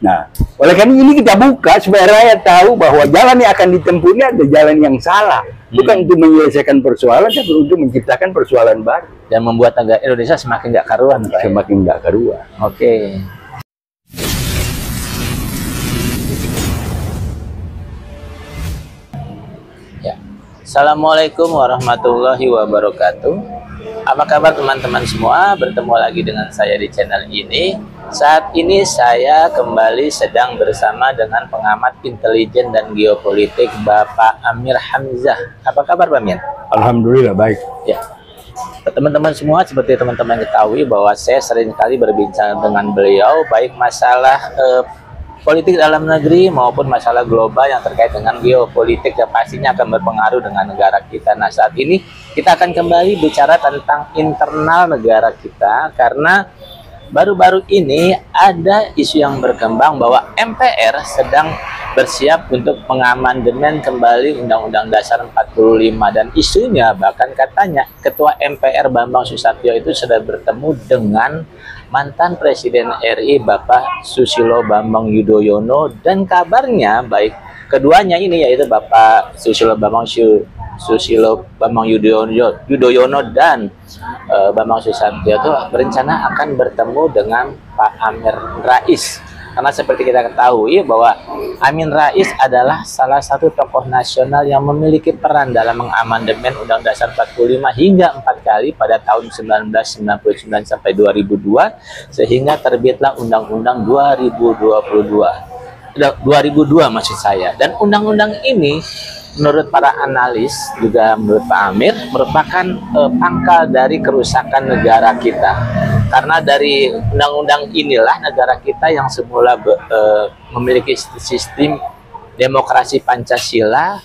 Nah, oleh karena ini kita buka supaya rakyat tahu bahwa jalan yang akan ditempuhnya ada jalan yang salah. Bukan untuk menyelesaikan persoalan, tapi untuk menciptakan persoalan baru. Dan membuat negara Indonesia semakin nggak karuan, Pak. Semakin nggak karuan. Oke. Ya. Assalamualaikum warahmatullahi wabarakatuh. Apa kabar teman-teman semua? Bertemu lagi dengan saya di channel ini. Saat ini saya kembali sedang bersama dengan pengamat intelijen dan geopolitik Bapak Amir Hamzah. Apa kabar Pak Amir? Alhamdulillah baik. Ya. Teman-teman semua, seperti teman-teman ketahui bahwa saya sering kali berbincang dengan beliau baik masalah politik dalam negeri maupun masalah global yang terkait dengan geopolitik yang pastinya akan berpengaruh dengan negara kita. Nah, saat ini kita akan kembali bicara tentang internal negara kita karena baru-baru ini ada isu yang berkembang bahwa MPR sedang bersiap untuk mengamandemen kembali Undang-Undang Dasar 45, dan isunya bahkan katanya Ketua MPR Bambang Susatyo itu sudah bertemu dengan mantan Presiden RI Bapak Susilo Bambang Yudhoyono, dan kabarnya baik keduanya ini yaitu Bapak Susilo Bambang Yudhoyono dan Bambang Susatyo itu berencana akan bertemu dengan Pak Amin Rais. Karena seperti kita ketahui bahwa Amin Rais adalah salah satu tokoh nasional yang memiliki peran dalam mengamandemen Undang Dasar 45 hingga 4 kali pada tahun 1999 sampai 2002, sehingga terbitlah Undang-Undang 2002 maksud saya. Dan undang-undang ini menurut para analis, juga menurut Pak Amir, merupakan pangkal dari kerusakan negara kita. Karena dari undang-undang inilah negara kita yang semula memiliki sistem demokrasi Pancasila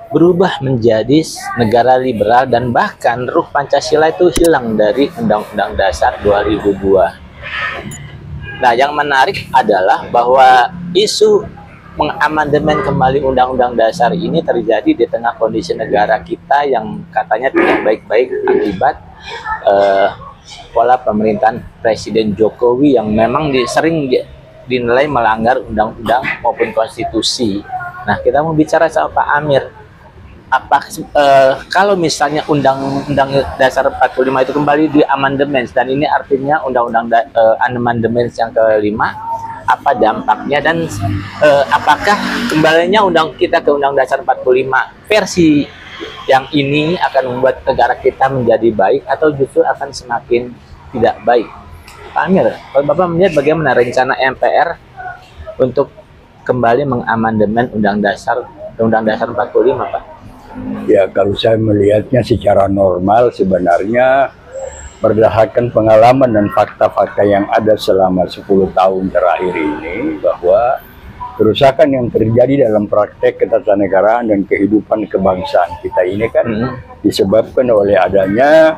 berubah menjadi negara liberal, dan bahkan ruh Pancasila itu hilang dari Undang-Undang Dasar 2002. Nah, yang menarik adalah bahwa isu mengamandemen kembali Undang-Undang Dasar ini terjadi di tengah kondisi negara kita yang katanya tidak baik-baik akibat pola pemerintahan Presiden Jokowi yang memang sering dinilai melanggar undang-undang maupun konstitusi. Nah, kita mau bicara sama Pak Amir, kalau misalnya Undang-Undang Dasar 45 itu kembali di amandemen, dan ini artinya Undang-Undang amandemen yang kelima, apa dampaknya, dan apakah kembalinya kita ke Undang Dasar 45 versi yang ini akan membuat negara kita menjadi baik atau justru akan semakin tidak baik? Pak Amir, kalau Bapak melihat bagaimana rencana MPR untuk kembali mengamandemen Undang Dasar 45, Pak? Ya, kalau saya melihatnya secara normal sebenarnya berdasarkan pengalaman dan fakta-fakta yang ada selama 10 tahun terakhir ini, bahwa kerusakan yang terjadi dalam praktek ketatanegaraan dan kehidupan kebangsaan kita ini kan disebabkan oleh adanya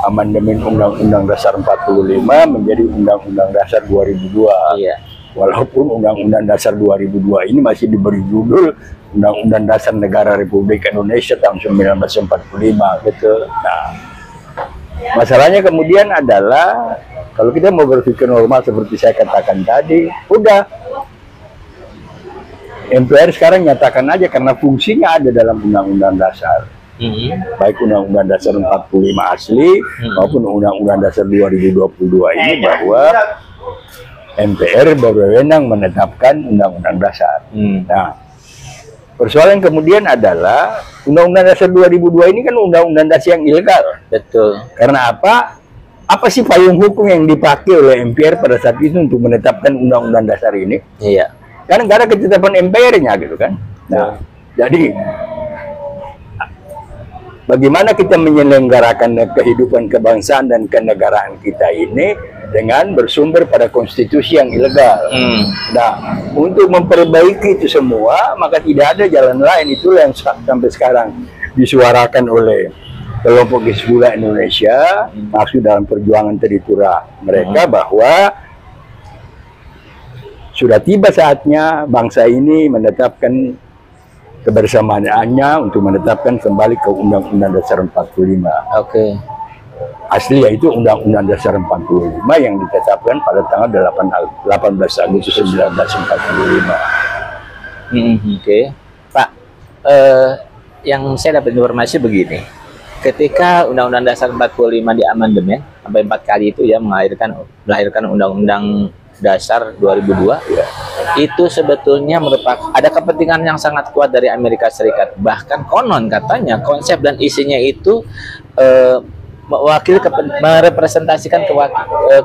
amandemen Undang-Undang Dasar 45 menjadi Undang-Undang Dasar 2002. Iya. Walaupun Undang-Undang Dasar 2002 ini masih diberi judul Undang-Undang Dasar Negara Republik Indonesia tahun 1945, gitu. Nah, masalahnya kemudian adalah kalau kita mau berpikir normal seperti saya katakan tadi, udah MPR sekarang nyatakan aja, karena fungsinya ada dalam Undang-Undang Dasar, baik Undang-Undang Dasar 45 asli maupun Undang-Undang Dasar 2022 ini, bahwa MPR berwenang menetapkan Undang-Undang Dasar. Nah, persoalan kemudian adalah Undang-Undang Dasar 2002 ini kan Undang-Undang Dasar yang ilegal. Betul. Karena apa? Apa sih payung hukum yang dipakai oleh MPR pada saat itu untuk menetapkan Undang-Undang Dasar ini? Iya. Karena nggak ada ketetapan MPR-nya, gitu kan. Nah, jadi bagaimana kita menyelenggarakan kehidupan kebangsaan dan kenegaraan kita ini dengan bersumber pada konstitusi yang ilegal. Nah, untuk memperbaiki itu semua, maka tidak ada jalan lain. Itulah yang sampai sekarang disuarakan oleh kelompok Hizbullah Indonesia, maksud dalam perjuangan teritura mereka, bahwa sudah tiba saatnya bangsa ini menetapkan kebersamaannya untuk menetapkan kembali ke Undang-Undang Dasar 45. Oke. asli, yaitu Undang-Undang Dasar 45 yang ditetapkan pada tanggal 18 Agustus 1945. Oke. Pak, yang saya dapat informasi begini. Ketika Undang-Undang Dasar 45 diamandemen sampai 4 kali itu ya, melahirkan Undang-Undang Dasar 2002, Ya. itu sebetulnya merupakan ada kepentingan yang sangat kuat dari Amerika Serikat. Bahkan konon katanya konsep dan isinya itu merepresentasikan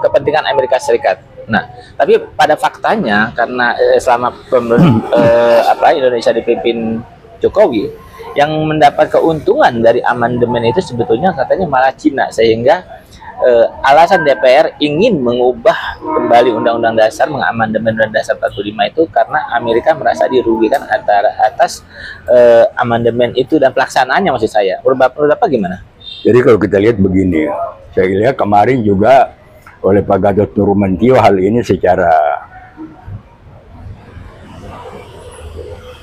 kepentingan Amerika Serikat. Nah, tapi pada faktanya karena selama Indonesia dipimpin Jokowi, yang mendapat keuntungan dari amandemen itu sebetulnya katanya malah Cina, sehingga alasan DPR ingin mengubah kembali Undang-Undang Dasar, mengamandemen Undang-Undang Dasar 45 itu karena Amerika merasa dirugikan atas amandemen itu dan pelaksanaannya, maksud saya. Menurut Bapak gimana? Jadi kalau kita lihat begini, saya lihat kemarin juga oleh Pak Gatot Nurmantio hal ini secara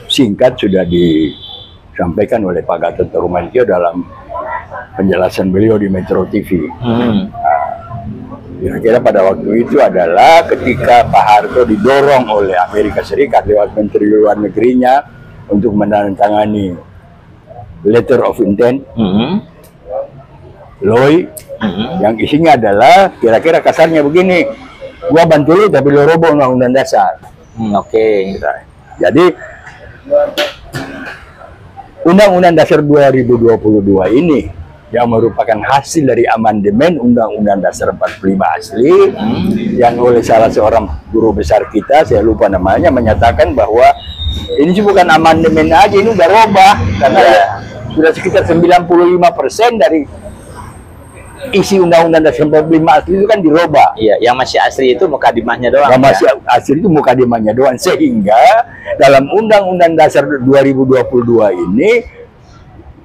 singkat sudah disampaikan oleh Pak Gatot Nurmantio dalam penjelasan beliau di Metro TV. Kira-kira pada waktu itu adalah ketika Pak Harto didorong oleh Amerika Serikat lewat Menteri Luar Negerinya untuk menandatangani letter of intent, LOI, yang isinya adalah kira-kira kasarnya begini, gua bantu lu tapi lu roboh Undang-Undang Dasar. Oke. Jadi Undang-Undang Dasar 2022 ini yang merupakan hasil dari amandemen Undang-Undang Dasar 45 asli, yang oleh salah seorang guru besar kita, saya lupa namanya, menyatakan bahwa ini bukan amandemen aja, ini udah robah, karena sudah sekitar 95% dari isi Undang-Undang Dasar 45 asli itu kan dirubah. Iya, yang masih asli itu mukadimahnya doang. Yang masih asli itu mukadimahnya doang, sehingga dalam Undang-Undang Dasar 2022 ini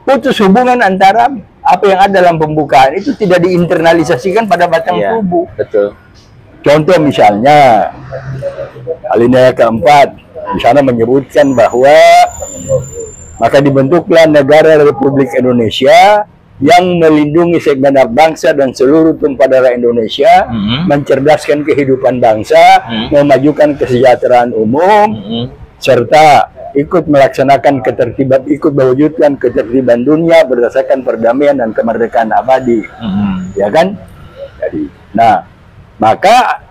putus hubungan antara apa yang ada dalam pembukaan itu tidak diinternalisasikan pada batang tubuh. Betul. Contoh misalnya alinea keempat di sana menyebutkan bahwa maka dibentuklah negara Republik Indonesia yang melindungi segenap bangsa dan seluruh tumpah darah Indonesia, mencerdaskan kehidupan bangsa, memajukan kesejahteraan umum, serta ikut melaksanakan ketertiban, ikut mewujudkan ketertiban dunia berdasarkan perdamaian dan kemerdekaan abadi. Ya kan? Jadi, nah, maka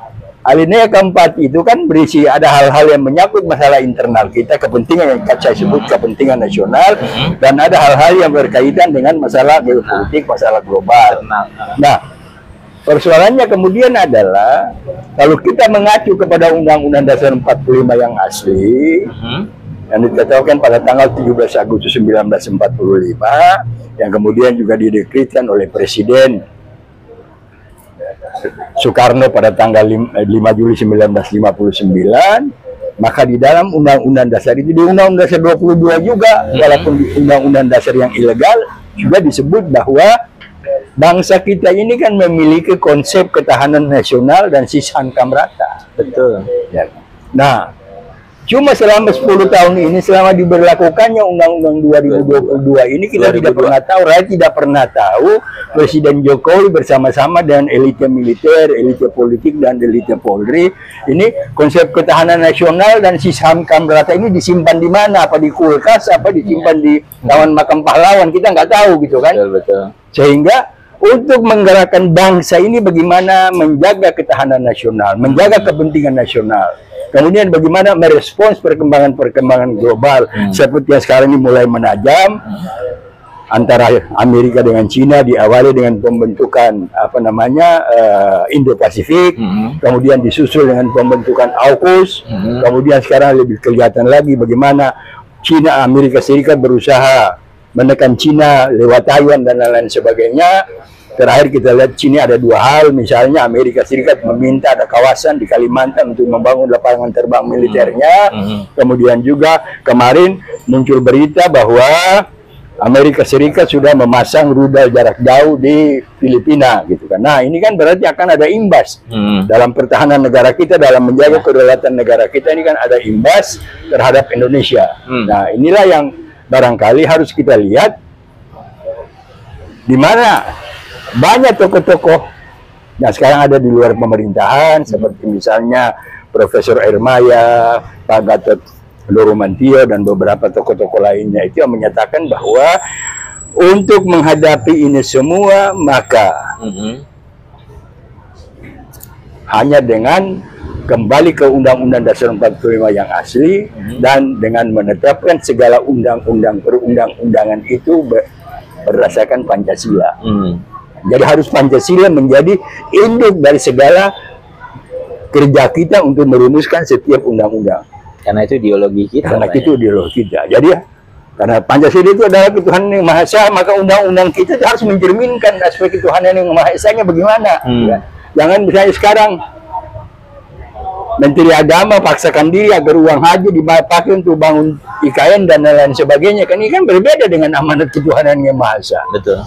alinea keempat itu kan berisi ada hal-hal yang menyangkut masalah internal kita, kepentingan yang saya sebut kepentingan nasional, dan ada hal-hal yang berkaitan dengan masalah geopolitik, masalah global. Nah, persoalannya kemudian adalah kalau kita mengacu kepada Undang-Undang Dasar 45 yang asli, yang ditetapkan pada tanggal 17 Agustus 1945, yang kemudian juga didekretkan oleh Presiden Soekarno pada tanggal 5 Juli 1959, maka di dalam Undang-Undang Dasar itu, di Undang-Undang Dasar 22 juga, walaupun di Undang-Undang Dasar yang ilegal, juga disebut bahwa bangsa kita ini kan memiliki konsep ketahanan nasional dan sishankam rata. Betul. Ya. Nah, cuma selama 10 tahun ini, selama diberlakukannya Undang-Undang 2022 ini, kita tidak pernah tahu, rakyat tidak pernah tahu Presiden Jokowi bersama-sama dengan elite militer, elite politik, dan elite Polri, ini konsep ketahanan nasional dan sishankam rata ini disimpan di mana? Apa di kulkas, apa disimpan di Taman Makam Pahlawan? Kita nggak tahu gitu kan? Betul. Sehingga untuk menggerakkan bangsa ini bagaimana menjaga ketahanan nasional, menjaga kepentingan nasional. Kemudian bagaimana merespons perkembangan global seperti yang sekarang ini mulai menajam antara Amerika dengan Cina, diawali dengan pembentukan Indo-Pasifik, kemudian disusul dengan pembentukan AUKUS, kemudian sekarang lebih kelihatan lagi bagaimana Cina, Amerika Serikat berusaha menekan Cina lewat Taiwan dan lain-lain sebagainya. Terakhir kita lihat sini ada dua hal, misalnya Amerika Serikat meminta ada kawasan di Kalimantan untuk membangun lapangan terbang militernya. Kemudian juga kemarin muncul berita bahwa Amerika Serikat sudah memasang rudal jarak jauh di Filipina gitu kan. Nah, ini kan berarti akan ada imbas dalam pertahanan negara kita, dalam menjaga kedaulatan negara kita, ini kan ada imbas terhadap Indonesia. Nah, inilah yang barangkali harus kita lihat di mana banyak tokoh-tokoh yang sekarang ada di luar pemerintahan, seperti misalnya Profesor Ermaya, Pak Gatot Nurmantio, dan beberapa tokoh-tokoh lainnya itu yang menyatakan bahwa untuk menghadapi ini semua maka hanya dengan kembali ke Undang-Undang Dasar 45 yang asli dan dengan menetapkan segala undang-undang perundang-undangan itu berdasarkan Pancasila. Jadi harus Pancasila menjadi induk dari segala kerja kita untuk merumuskan setiap undang-undang. Karena itu ideologi kita. Karena itu ideologi kita. Jadi ya, karena Pancasila itu adalah ketuhanan yang Maha Esa, maka undang-undang kita harus mencerminkan aspek ketuhanan yang Maha Esa-nya bagaimana. Ya. Jangan misalnya sekarang Menteri Agama paksakan diri agar uang haji dipakai untuk bangun IKN dan lain sebagainya. Kan ini kan berbeda dengan amanat ketuhanan yang Maha Esa. Betul.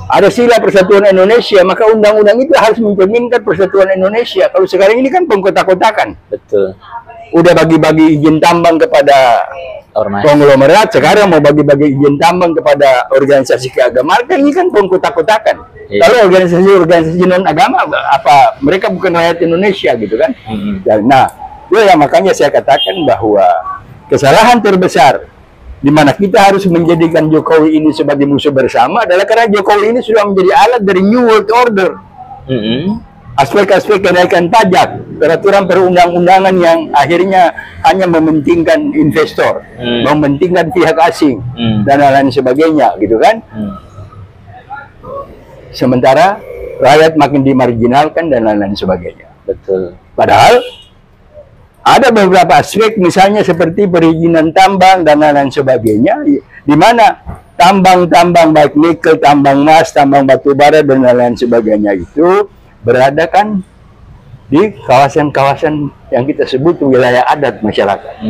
Ada sila persatuan Indonesia, maka undang-undang itu harus mencerminkan persatuan Indonesia. Kalau sekarang ini kan pengkotak-kotakan. Betul. Udah bagi-bagi izin tambang kepada konglomerat, sekarang mau bagi-bagi izin tambang kepada organisasi keagamaan, kan ini kan pengkotak-kotakan. Kalau organisasi non agama, apa mereka bukan rakyat Indonesia gitu kan? Nah, ya makanya saya katakan bahwa kesalahan terbesar di mana kita harus menjadikan Jokowi ini sebagai musuh bersama adalah karena Jokowi ini sudah menjadi alat dari New World Order. Aspek-aspek kenaikan pajak, peraturan perundang-undangan yang akhirnya hanya mementingkan investor, mementingkan pihak asing, dan lain sebagainya, gitu kan? Sementara rakyat makin dimarginalkan dan lain-lain sebagainya. Betul. Padahal ada beberapa aspek, misalnya seperti perizinan tambang dan lain-lain sebagainya, di mana tambang-tambang baik nikel, tambang emas, tambang batu bara dan lain-lain sebagainya itu berada kan di kawasan-kawasan yang kita sebut wilayah adat masyarakat.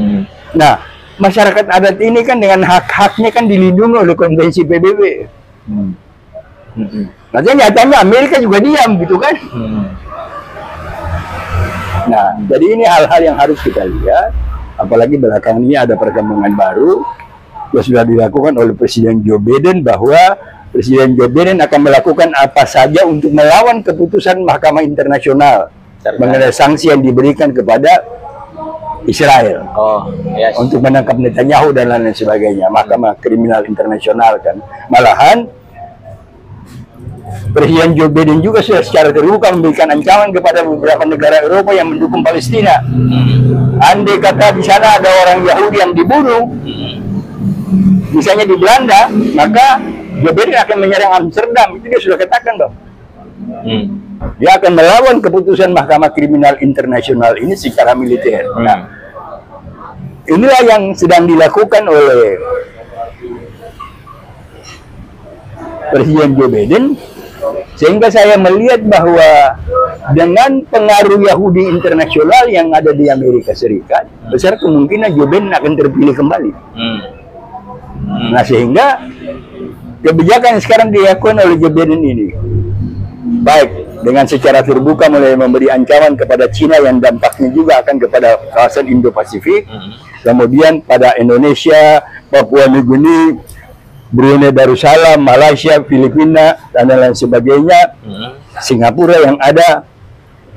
Nah, masyarakat adat ini kan dengan hak-haknya kan dilindungi oleh konvensi PBB. Nanti nyatanya Amerika juga diam gitu kan. Nah, jadi ini hal-hal yang harus kita lihat. Apalagi belakangan ini ada perkembangan baru yang sudah dilakukan oleh Presiden Joe Biden, bahwa Presiden Joe Biden akan melakukan apa saja untuk melawan keputusan Mahkamah Internasional mengenai sanksi yang diberikan kepada Israel untuk menangkap Netanyahu dan lain-lain sebagainya. Mahkamah Kriminal Internasional kan. Malahan Presiden Joe Biden juga sudah secara terbuka memberikan ancaman kepada beberapa negara Eropa yang mendukung Palestina. Andai kata di sana ada orang Yahudi yang dibunuh, misalnya di Belanda, maka Joe Biden akan menyerang Amsterdam. Itu dia sudah katakan, Bang. Dia akan melawan keputusan Mahkamah Kriminal Internasional ini secara militer. Nah, inilah yang sedang dilakukan oleh Presiden Joe Biden, sehingga saya melihat bahwa dengan pengaruh Yahudi internasional yang ada di Amerika Serikat, besar kemungkinan Joe Biden akan terpilih kembali. Nah, sehingga kebijakan yang sekarang dilakukan oleh Joe Biden ini, baik dengan secara terbuka mulai memberi ancaman kepada Cina yang dampaknya juga akan kepada kawasan Indo-Pasifik, kemudian pada Indonesia, Papua Nugini, Brunei Darussalam, Malaysia, Filipina, dan lain sebagainya, Singapura yang ada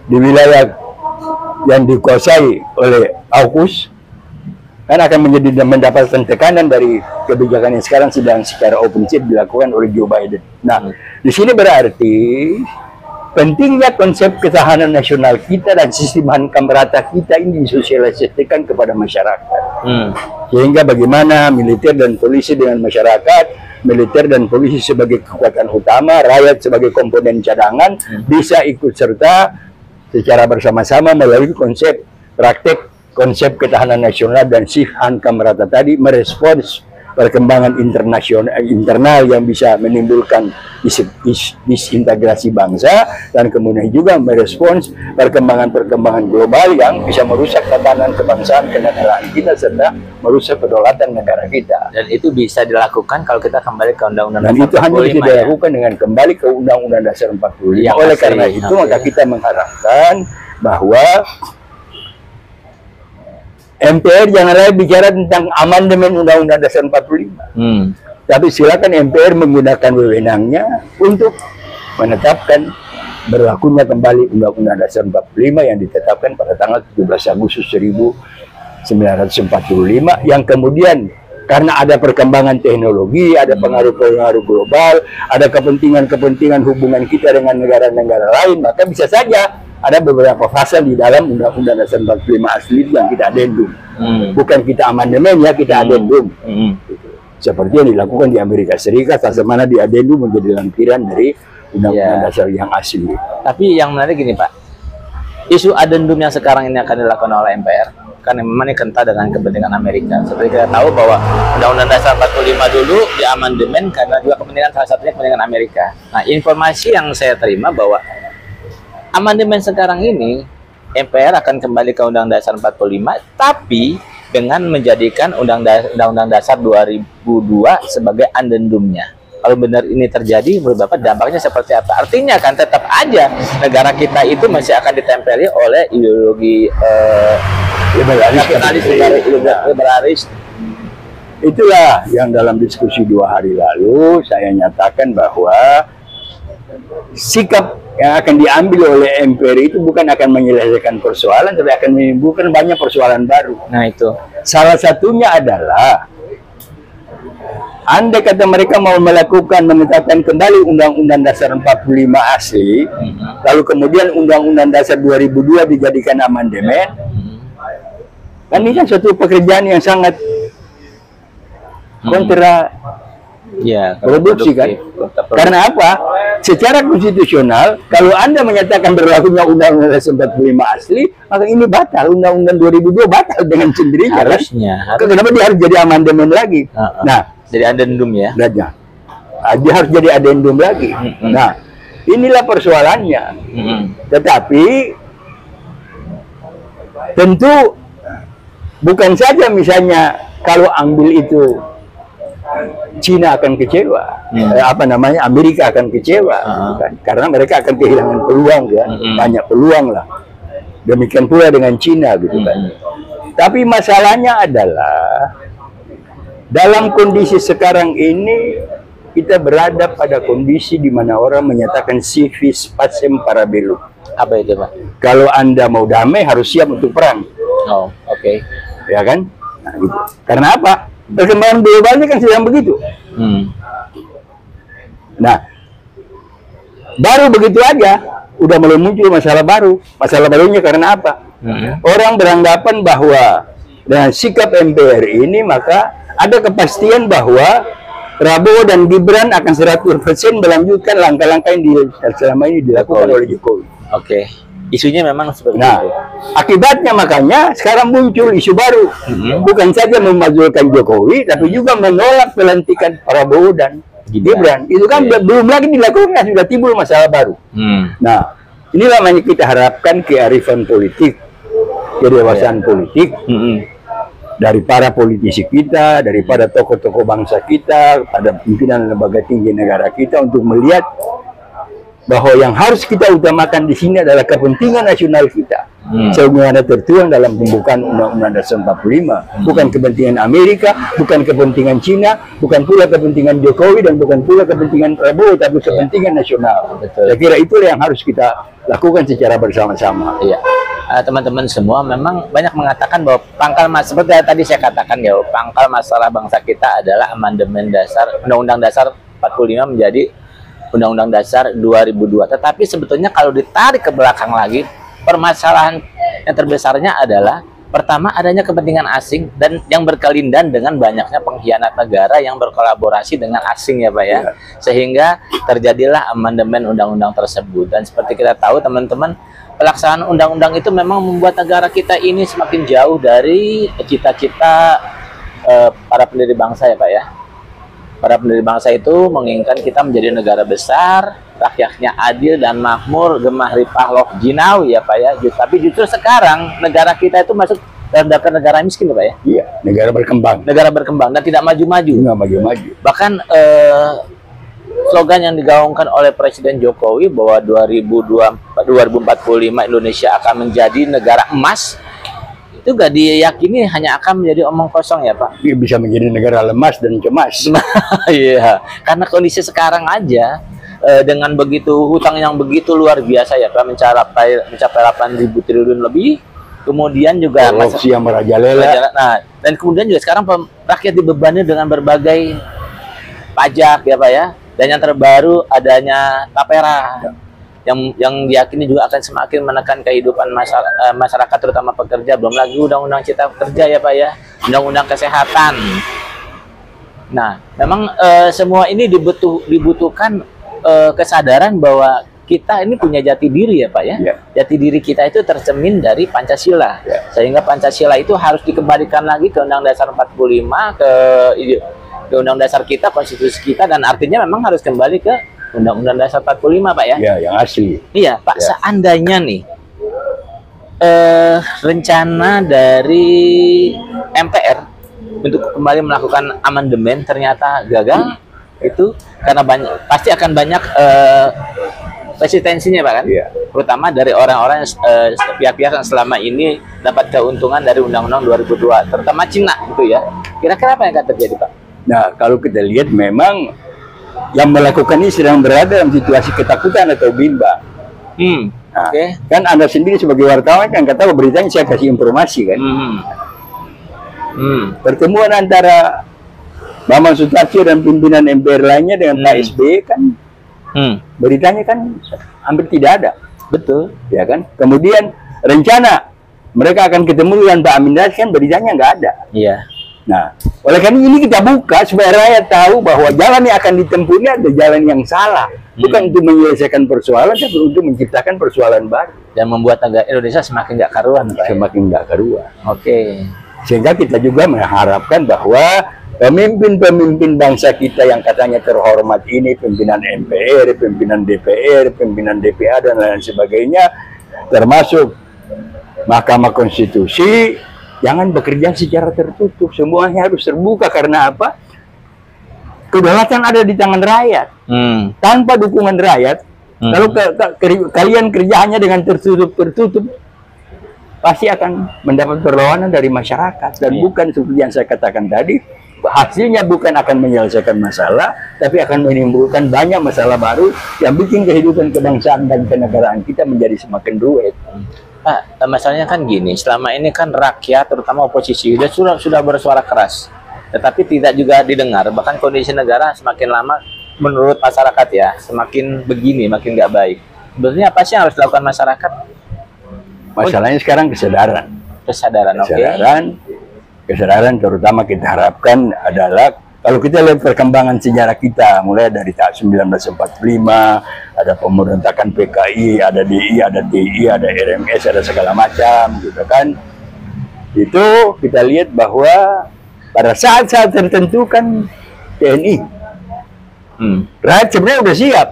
di wilayah yang dikuasai oleh AUKUS, kan akan mendapatkan tekanan dari kebijakan yang sekarang sedang secara offensif dilakukan oleh Joe Biden. Nah, di sini berarti pentingnya konsep ketahanan nasional kita dan sistem hankam rata kita ini disosialisasikan kepada masyarakat. Sehingga bagaimana militer dan polisi dengan masyarakat, militer dan polisi sebagai kekuatan utama, rakyat sebagai komponen cadangan, bisa ikut serta secara bersama-sama melalui konsep praktek konsep ketahanan nasional dan sistem hankam rata tadi, merespons perkembangan internal yang bisa menimbulkan disintegrasi bangsa, dan kemudian juga merespons perkembangan global yang bisa merusak tatanan kebangsaan kenegaraan kita serta merusak kedaulatan negara kita. Dan itu bisa dilakukan kalau kita kembali ke Undang-Undang Dan itu hanya bisa dilakukan dengan kembali ke Undang-Undang Dasar 45. Oleh karena itu maka kita mengharapkan bahwa MPR jangan lagi bicara tentang amandemen Undang-Undang Dasar 45. Tapi silakan MPR menggunakan wewenangnya untuk menetapkan berlakunya kembali Undang-Undang Dasar 45 yang ditetapkan pada tanggal 17 Agustus 1945 yang kemudian karena ada perkembangan teknologi, ada pengaruh-pengaruh global, ada kepentingan-kepentingan hubungan kita dengan negara-negara lain, maka bisa saja ada beberapa pasal di dalam Undang-Undang Dasar 45 asli yang kita adendum. Bukan kita amandemen ya, kita adendum. Seperti yang dilakukan di Amerika Serikat, mana di adendum menjadi lampiran dari Undang-Undang Dasar yang asli. Tapi yang menarik gini Pak, isu adendum yang sekarang ini akan dilakukan oleh MPR, kan memang ini kental dengan kepentingan Amerika. Seperti kita tahu bahwa Undang-Undang Dasar 45 dulu diamandemen karena juga kepentingan salah satunya kepentingan Amerika. Nah, informasi yang saya terima bahwa amandemen sekarang ini MPR akan kembali ke Undang-Undang Dasar 45, tapi dengan menjadikan Undang-Undang Dasar 2002 sebagai adendumnya. Kalau benar ini terjadi, menurut Bapak dampaknya seperti apa? Artinya kan tetap aja negara kita itu masih akan ditempeli oleh ideologi liberalis. Itulah yang dalam diskusi 2 hari lalu saya nyatakan bahwa sikap yang akan diambil oleh MPR itu bukan akan menyelesaikan persoalan, tapi akan menimbulkan banyak persoalan baru. Nah itu. Salah satunya adalah andai kata mereka mau menetapkan kembali Undang-Undang Dasar 45 asli, lalu kemudian Undang-Undang Dasar 2002 dijadikan amandemen, kan ini kan suatu pekerjaan yang sangat kontra produksi kan? Karena apa? Secara konstitusional, kalau Anda menyatakan berlakunya Undang-Undang Dasar 45 asli, maka ini batal. Undang-Undang 2002 batal dengan sendirinya. Harusnya. Kenapa dia harus jadi amandemen lagi? Nah, jadi adendum ya? Dia harus jadi adendum lagi. Nah, inilah persoalannya. Tetapi tentu bukan saja misalnya kalau ambil itu Cina akan kecewa, Amerika akan kecewa, kan? Karena mereka akan kehilangan peluang ya, banyak peluang lah. Demikian pula dengan Cina gitu kan. Tapi masalahnya adalah dalam kondisi sekarang ini kita berada pada kondisi di mana orang menyatakan civis pacem para bellum. Apa itu Pak? Kalau Anda mau damai harus siap untuk perang. Oh, oke. Ya kan? Nah, gitu. Karena apa? Perkembangan globalnya kan sedang begitu. Nah, baru begitu aja udah mulai muncul masalah baru. Masalah barunya karena apa? Orang beranggapan bahwa dengan sikap MPR ini maka ada kepastian bahwa Prabowo dan Gibran akan 100% melanjutkan langkah-langkah yang selama ini dilakukan oleh Jokowi. Oke. Isunya memang seperti itu. Akibatnya makanya sekarang muncul isu baru. Bukan saja memajukan Jokowi, tapi juga menolak pelantikan Prabowo dan Gibran. Itu kan belum lagi dilakukan, sudah timbul masalah baru. Nah, inilah yang kita harapkan kearifan politik, kedewasaan politik dari para politisi kita, daripada tokoh-tokoh bangsa kita, pada pimpinan lembaga tinggi negara kita untuk melihat bahwa yang harus kita utamakan di sini adalah kepentingan nasional kita. Sebagaimana tertuang dalam pembukaan Undang-Undang Dasar 45. Bukan kepentingan Amerika, bukan kepentingan Cina, bukan pula kepentingan Jokowi, dan bukan pula kepentingan Prabowo, tapi kepentingan nasional. Saya kira itulah yang harus kita lakukan secara bersama-sama. Iya. Teman-teman semua memang banyak mengatakan bahwa pangkal masalah, seperti tadi saya katakan ya, pangkal masalah bangsa kita adalah amandemen dasar Undang-Undang Dasar 45 menjadi Undang-Undang Dasar 2002. Tetapi sebetulnya kalau ditarik ke belakang lagi, permasalahan yang terbesarnya adalah pertama adanya kepentingan asing dan yang berkelindan dengan banyaknya pengkhianat negara yang berkolaborasi dengan asing ya Pak ya. Sehingga terjadilah amandemen undang-undang tersebut. Dan seperti kita tahu teman-teman, pelaksanaan undang-undang itu memang membuat negara kita ini semakin jauh dari cita-cita para pendiri bangsa ya Pak ya. Para pendiri bangsa itu menginginkan kita menjadi negara besar, rakyatnya adil dan makmur, gemah ripah loh jinawi ya Pak ya. Tapi justru sekarang negara kita itu masuk dalam daftar negara miskin ya Pak ya. Iya, negara berkembang. Negara berkembang dan tidak maju-maju. Nggak maju-maju. Bahkan slogan yang digaungkan oleh Presiden Jokowi bahwa 2045 Indonesia akan menjadi negara emas, itu gak diyakini hanya akan menjadi omong kosong ya Pak. Bisa menjadi negara lemas dan cemas. Iya, karena kondisi sekarang aja dengan begitu hutang yang begitu luar biasa ya Pak, mencapai 8.000 triliun lebih. Kemudian juga korupsi yang merajalela. Nah, dan kemudian juga sekarang rakyat dibebani dengan berbagai pajak ya Pak ya. Dan yang terbaru adanya tapera yang diyakini juga akan semakin menekan kehidupan masyarakat terutama pekerja. Belum lagi undang-undang cipta kerja ya Pak ya, undang-undang kesehatan. Nah, memang semua ini dibutuhkan kesadaran bahwa kita ini punya jati diri ya Pak ya. Jati diri kita itu tercermin dari Pancasila. Sehingga Pancasila itu harus dikembalikan lagi ke Undang-Undang Dasar 45, ke Undang-Undang Dasar kita, konstitusi kita, dan artinya memang harus kembali ke Undang-Undang Dasar 45 Pak ya. Ya, yang asli. Iya Pak, seandainya nih rencana dari MPR untuk kembali melakukan amandemen ternyata gagal, itu karena pasti akan banyak resistensinya Pak kan, terutama dari orang-orang pihak-pihak yang selama ini dapat keuntungan dari Undang-Undang 2002, terutama Cina gitu ya. Kira-kira apa yang akan terjadi Pak? Nah, kalau kita lihat memang yang melakukan ini sedang berada dalam situasi ketakutan atau bimbang. Nah, kan Anda sendiri sebagai wartawan kan kata beritanya saya kasih informasi kan. Pertemuan antara Bambang Susatyo dan pimpinan MPR lainnya dengan Pak SBY kan beritanya kan hampir tidak ada. Betul. Ya kan. Kemudian rencana mereka akan ketemu dengan Pak Amin Rais kan beritanya nggak ada. Iya. Nah, oleh karena ini kita buka supaya rakyat tahu bahwa jalan yang akan ditempuh ini ada jalan yang salah. Bukan untuk menyelesaikan persoalan, tapi untuk menciptakan persoalan baru. Dan membuat negara Indonesia semakin nggak karuan Pak. Semakin nggak karuan. Oke. Sehingga kita juga mengharapkan bahwa pemimpin-pemimpin bangsa kita yang katanya terhormat ini, pimpinan MPR, pimpinan DPR, pimpinan DPA, dan lain sebagainya, termasuk Mahkamah Konstitusi, jangan bekerja secara tertutup. Semuanya harus terbuka. Karena apa? Kedaulatan ada di tangan rakyat. Tanpa dukungan rakyat, kalau kalian kerja hanya dengan tertutup, pasti akan mendapat perlawanan dari masyarakat. Dan bukan seperti yang saya katakan tadi, hasilnya bukan akan menyelesaikan masalah, tapi akan menimbulkan banyak masalah baru yang bikin kehidupan kebangsaan dan kenegaraan kita menjadi semakin ruwet. Pak, masalahnya kan gini, selama ini kan rakyat, terutama oposisi, sudah bersuara keras, tetapi tidak juga didengar. Bahkan kondisi negara semakin lama, menurut masyarakat ya, semakin begini, makin nggak baik. Sebenarnya apa sih yang harus dilakukan masyarakat? Masalahnya sekarang kesadaran. Kesadaran terutama kita harapkan adalah, kalau kita lihat perkembangan sejarah kita, mulai dari tahun 1945, ada pemberontakan PKI, ada DI, ada TI, ada RMS, ada segala macam, gitu kan. Itu kita lihat bahwa pada saat-saat tertentu kan TNI, rakyat sebenarnya udah siap.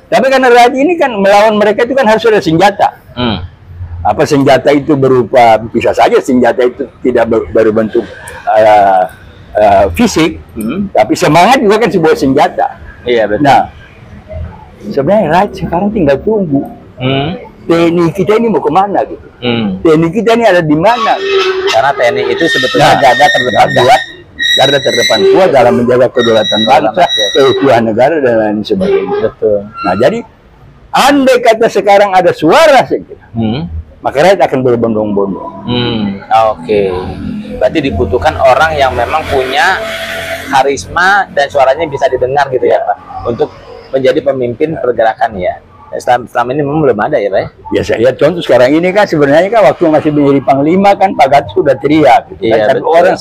Tapi karena rakyat ini kan melawan mereka itu kan harus ada senjata. Apa senjata itu berupa, bisa saja senjata itu tidak berbentuk fisik, tapi semangat juga kan sebuah senjata. Iya betul. Nah, sebenarnya rakyat sekarang tinggal tunggu. TNI kita ini mau kemana gitu. TNI kita ini ada di mana? Karena TNI itu sebetulnya garda terdepan kuat dalam menjaga kedaulatan bangsa, keutuhan negara dan lain sebagainya. Betul. Nah, jadi andai kata sekarang ada suara saja, maka rakyat akan berbondong-bondong. Oke. Berarti dibutuhkan orang yang memang punya karisma dan suaranya bisa didengar gitu ya Pak, untuk menjadi pemimpin pergerakan ya. Selama ini memang belum ada ya Pak? Ya saya contoh sekarang ini kan sebenarnya kan waktu masih menjadi panglima kan Pak Gatot sudah teriak gitu, kan? Tapi orang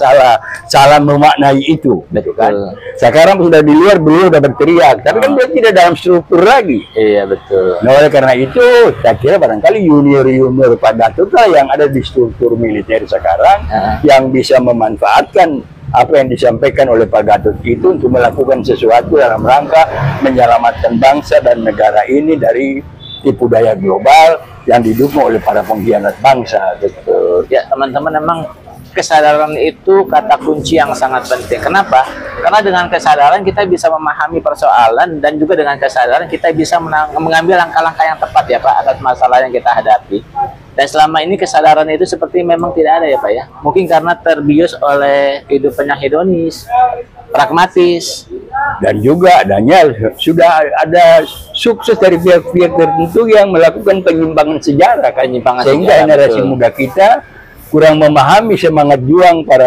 salah memaknai itu, betul kan? Sekarang sudah di luar, beliau sudah berteriak, tapi kan dia tidak dalam struktur lagi. Iya betul. Nah, oleh karena itu saya kira barangkali junior Pak Gatot lah yang ada di struktur militer sekarang, yang bisa memanfaatkan apa yang disampaikan oleh Pak Gatot itu untuk melakukan sesuatu dalam rangka menyelamatkan bangsa dan negara ini dari tipu daya global yang didukung oleh para pengkhianat bangsa. Betul. Ya teman-teman, memang kesadaran itu kata kunci yang sangat penting. Kenapa? Karena dengan kesadaran kita bisa memahami persoalan, dan juga dengan kesadaran kita bisa mengambil langkah-langkah yang tepat ya Pak atas masalah yang kita hadapi. Dan selama ini kesadaran itu seperti memang tidak ada ya Pak ya. Mungkin karena terbius oleh kehidupan yang hedonis, pragmatis. Dan juga adanya sudah ada sukses dari pihak-pihak tertentu yang melakukan penyimpangan sejarah kan, sehingga generasi muda kita kurang memahami semangat juang para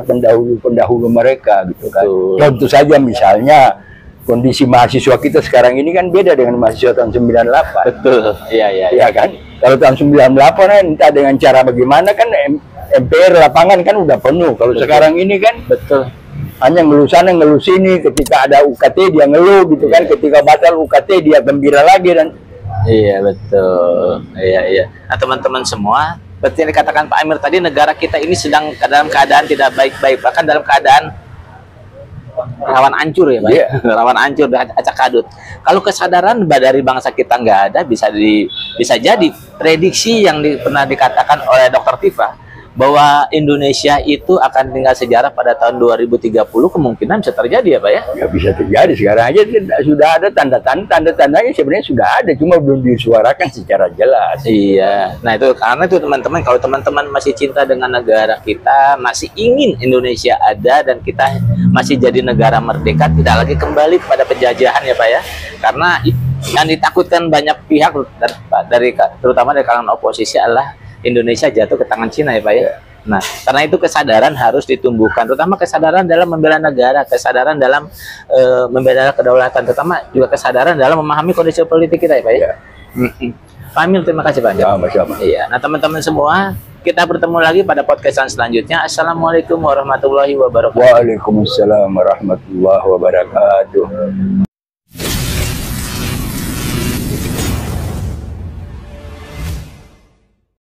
pendahulu mereka gitu kan. Contoh saja misalnya kondisi mahasiswa kita sekarang ini kan beda dengan mahasiswa tahun 98. Betul. Iya kan. Kalau tahun 98 kan entah dengan cara bagaimana kan MPR lapangan kan udah penuh. Kalau sekarang ini kan hanya ngeluh sana ngeluh sini, ketika ada UKT dia ngeluh gitu kan, ketika batal UKT dia gembira lagi dan iya betul. Iya. Nah, teman-teman semua, seperti yang dikatakan Pak Amir tadi, negara kita ini sedang dalam keadaan tidak baik-baik, bahkan dalam keadaan rawan hancur ya Pak. Rawan hancur dan acak adut. Kalau kesadaran dari bangsa kita nggak ada, bisa jadi prediksi yang pernah dikatakan oleh Dr. Tifa bahwa Indonesia itu akan tinggal sejarah pada tahun 2030 kemungkinan bisa terjadi ya Pak ya? Ya bisa terjadi, sekarang aja sudah ada tanda-tandanya sebenarnya sudah ada, cuma belum disuarakan secara jelas. Iya, nah itu karena itu teman-teman, kalau teman-teman masih cinta dengan negara kita, masih ingin Indonesia ada dan kita masih jadi negara merdeka, tidak lagi kembali pada penjajahan ya Pak ya, karena yang ditakutkan banyak pihak terutama dari kalangan oposisi adalah Indonesia jatuh ke tangan Cina ya Pak ya. Nah, karena itu kesadaran harus ditumbuhkan, terutama kesadaran dalam membela negara, kesadaran dalam membela kedaulatan, terutama juga kesadaran dalam memahami kondisi politik kita ya Pak ya. Pak Amir, terima kasih Pak. Sama-sama. Iya. Nah, teman-teman semua, kita bertemu lagi pada podcast selanjutnya. Assalamualaikum warahmatullahi wabarakatuh. Waalaikumsalam warahmatullahi wabarakatuh.